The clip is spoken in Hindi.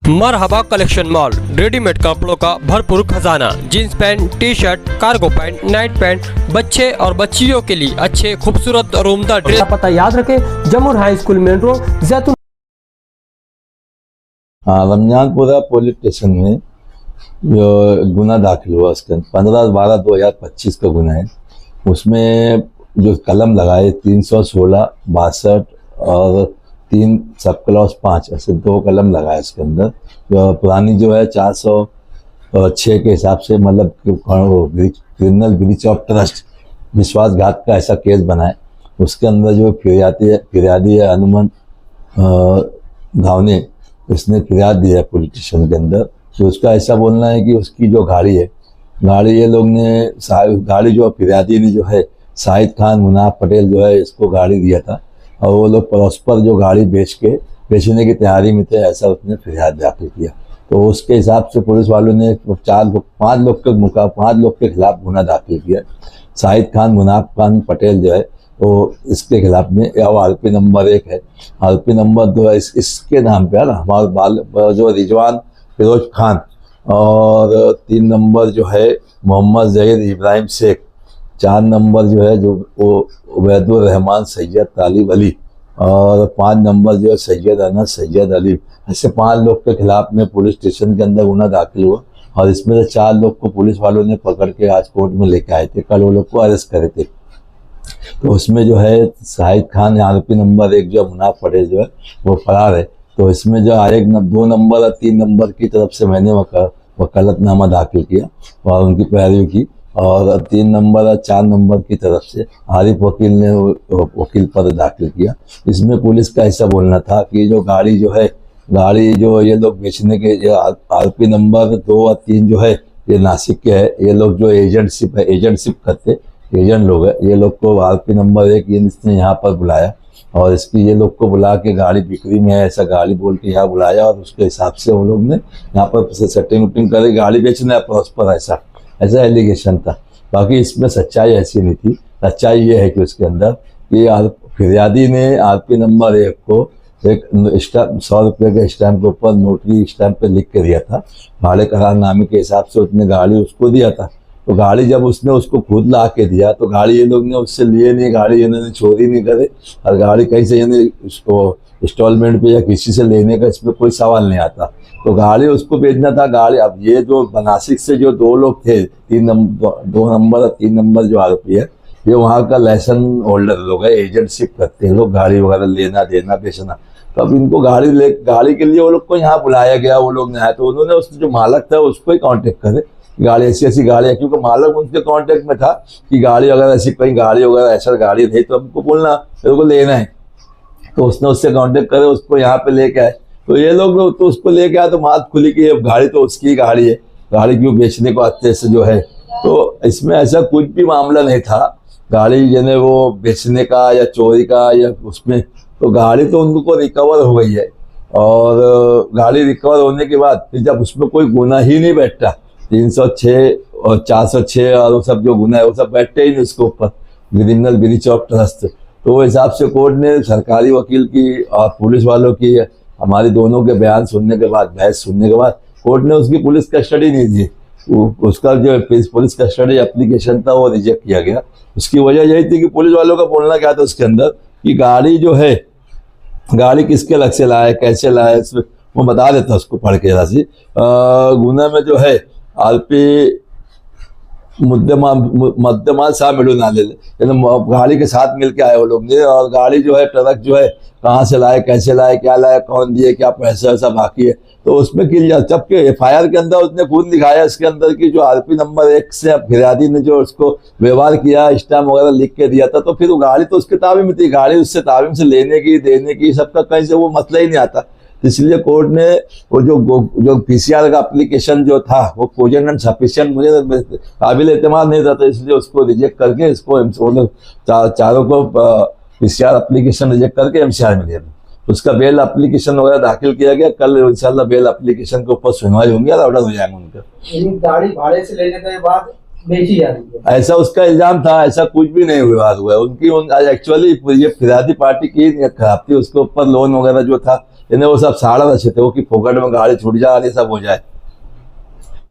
मरहबा कलेक्शन मॉल, रेडीमेड कपड़ों का भरपूर खजाना। Jeans pant, T shirt, cargo pant, night pant, बच्चे और बच्चियों के लिए अच्छे खूबसूरत और उम्दा ड्रेस। पता याद रखें, जमुर हाई स्कूल मेन रोड, जैतून। रमजानपुरा पुलिस स्टेशन में जो गुना दाखिल हुआ उसके 15/12/2025 का गुना है। उसमें जो कलम लगाए 316, 62 और 3 सब क्लॉज 5 ऐसे 2 कलम लगाए इसके अंदर। पुरानी जो है 406 के हिसाब से, मतलब क्रिमिनल ब्रीच ऑफ ट्रस्ट, विश्वासघात का ऐसा केस बनाए। उसके अंदर जो फिरियादी है हनुमान धावने, इसने फिरियाद दिया है पुलिस स्टेशन के अंदर। तो उसका ऐसा बोलना है कि उसकी जो गाड़ी ये लोग ने गाड़ी जो फिरियादी ने जो है शाहिद खान मुनाफ पटेल जो है इसको गाड़ी दिया था, और वो लोग परस्पर जो गाड़ी बेचने की तैयारी में थे, ऐसा उसने फिरियाद दाखिल किया। तो उसके हिसाब से पुलिस वालों ने 5 लोग के खिलाफ गुना दाखिल किया। शाहिद खान मुनाफ खान पटेल जो है वो इसके खिलाफ में आरोपी नंबर 1 है। आरोपी नंबर 2 है इसके नाम पे है ना, हमारे जो रिजवान फिरोज खान, और 3 नंबर जो है मोहम्मद जहीर इब्राहिम शेख, 4 नंबर जो है जो वो उबैदुर रहमान सैयद तालिब अली, और 5 नंबर जो है सैयद अनस सैयद अली। ऐसे 5 लोग के खिलाफ में पुलिस स्टेशन के अंदर गुना दाखिल हुआ, और इसमें से 4 लोग को पुलिस वालों ने पकड़ के आज कोर्ट में लेके आए थे। कल वो लोग को अरेस्ट करे थे। तो उसमें जो है शाहिद खान आरोपी नंबर 1 जो मुनाफ पटेल जो है वो फरार है। तो इसमें जो 2 नंबर और 3 नंबर की तरफ से मैंने वकालतनामा दाखिल किया और उनकी पैरवी की, और 3 नंबर और 4 नंबर की तरफ से आरिफ वकील ने वकील पद दाखिल किया। इसमें पुलिस का ऐसा बोलना था कि जो गाड़ी जो ये लोग बेचने के, आरोपी नंबर 2 और 3 जो है ये नासिक के है। ये लोग जो एजेंटशिप करते एजेंट लोग है। ये लोग को आरोपी नंबर 1 इसने यहाँ पर बुलाया, और ये लोग को बुला के गाड़ी बिक्री में है ऐसा गाड़ी बोल के यहाँ बुलाया, और उसके हिसाब से वो लोग ने यहाँ पर सेटिंग उटिंग करे गाड़ी बेचना है प्रॉस्पर, ऐसा एलिगेशन था। बाकी इसमें सच्चाई ऐसी नहीं थी। सच्चाई ये है कि उसके अंदर कि फिरियादी ने आरोपी नंबर 1 को एक 100 रुपये के स्टैम्प के ऊपर नोटरी स्टैम्प पे लिख के दिया था। भाड़े करारनामे के हिसाब से उसने गाड़ी उसको दिया था। तो गाड़ी जब उसने उसको खुद ला के दिया तो गाड़ी ये लोग ने उससे लिए नहीं, गाड़ी इन्होंने चोरी नहीं करे, और गाड़ी कहीं से यानी उसको इंस्टॉलमेंट पे या किसी से लेने का इसमें कोई सवाल नहीं आता। तो गाड़ी उसको बेचना था। गाड़ी अब ये जो नासिक से जो 2 लोग थे, 2 नंबर और 3 नंबर जो आरोपी है, ये वहाँ का लाइसेंस होल्डर लोग है, एजेंटशिप करते हैं लोग, गाड़ी वगैरह लेना देना बेचना। तो अब इनको गाड़ी के लिए वो लोग को यहाँ बुलाया गया, वो लोग ने आए तो उन्होंने उसने जो मालक था उसको ही कांटेक्ट करे, गाड़ी ऐसी गाड़ी है, क्योंकि मालक उनके कांटेक्ट में था कि गाड़ी अगर ऐसी कहीं गाड़ी वगैरह ऐसा गाड़ी रही तो हमको बोलना, मेरे को लेना है। तो उसने उससे कांटेक्ट करे, उसको यहाँ पे लेके आए। तो ये लोग तो उसको लेके आए तो बात खुली कि गाड़ी तो उसकी गाड़ी है, गाड़ी क्यों बेचने को आते से जो है। तो इसमें ऐसा कुछ भी मामला नहीं था गाड़ी यानी वो बेचने का या चोरी का या उसमें। तो गाड़ी तो उनको रिकवर हो गई है, और गाड़ी रिकवर होने के बाद फिर जब उसमें कोई गुना ही नहीं बैठता, 306 और 406 और वो सब जो गुना है वो सब बैठते ही नहीं उसके ऊपर, क्रिमिनल ब्रीच ऑफ ट्रस्ट। तो वो हिसाब से कोर्ट ने सरकारी वकील की और पुलिस वालों की, हमारी दोनों के बयान सुनने के बाद, बहस सुनने के बाद, कोर्ट ने उसकी पुलिस कस्टडी नहीं दी। उसका जो पुलिस कस्टडी एप्लीकेशन था वो रिजेक्ट किया गया। उसकी वजह यही थी कि पुलिस वालों का बोलना क्या था उसके अंदर कि गाड़ी जो है, गाड़ी किसके लग से लाए, कैसे लाए, वो बता देता उसको पढ़ के राशि। गुना में जो है आरोपी मध्यमाल शाह मिलू ना ले, गाड़ी के साथ मिलके आए वो लोग ने, और गाड़ी जो है ट्रक जो है कहाँ से लाए, कैसे लाए, क्या लाए, कौन दिए, क्या पैसा वैसा बाकी है। तो उसमें जबकि FIR के अंदर उसने खुद लिखाया इसके अंदर कि जो आरोपी नंबर 1 से फिरियादी ने जो उसको व्यवहार किया, स्टैम्प वगैरह लिख के दिया था, तो फिर वो गाड़ी तो उसके ताबे में थी, गाड़ी उससे ताबे से लेने की देने की सबका कहीं से वो मसला ही नहीं आता। इसलिए कोर्ट ने वो जो PCR का एप्लीकेशन जो था वो कोजेंट एंड सफिशिएंट मुझे काबिल एतमाद नहीं था, तो इसलिए उसको रिजेक्ट करके इसको चारों को PCR एप्लीकेशन रिजेक्ट करके MCR में दिया। उसका बेल एप्लीकेशन वगैरह दाखिल किया गया। कल इंशाल्लाह बेल एप्लीकेशन के ऊपर सुनवाई होंगी और ऑर्डर हो जाएंगे उनका। गाड़ी भाड़े से लेने के बाद बेची जा रही है, ऐसा उसका इल्जाम था। ऐसा कुछ भी नहीं हुआ है। एक्चुअली ये फिरियादी पार्टी की नीयत खराब थी। उसके ऊपर लोन वगैरह जो था इन्हें वो सब साड़ा अच्छे थे वो कि फोकट में गाड़ी छूट जाए सब हो जाए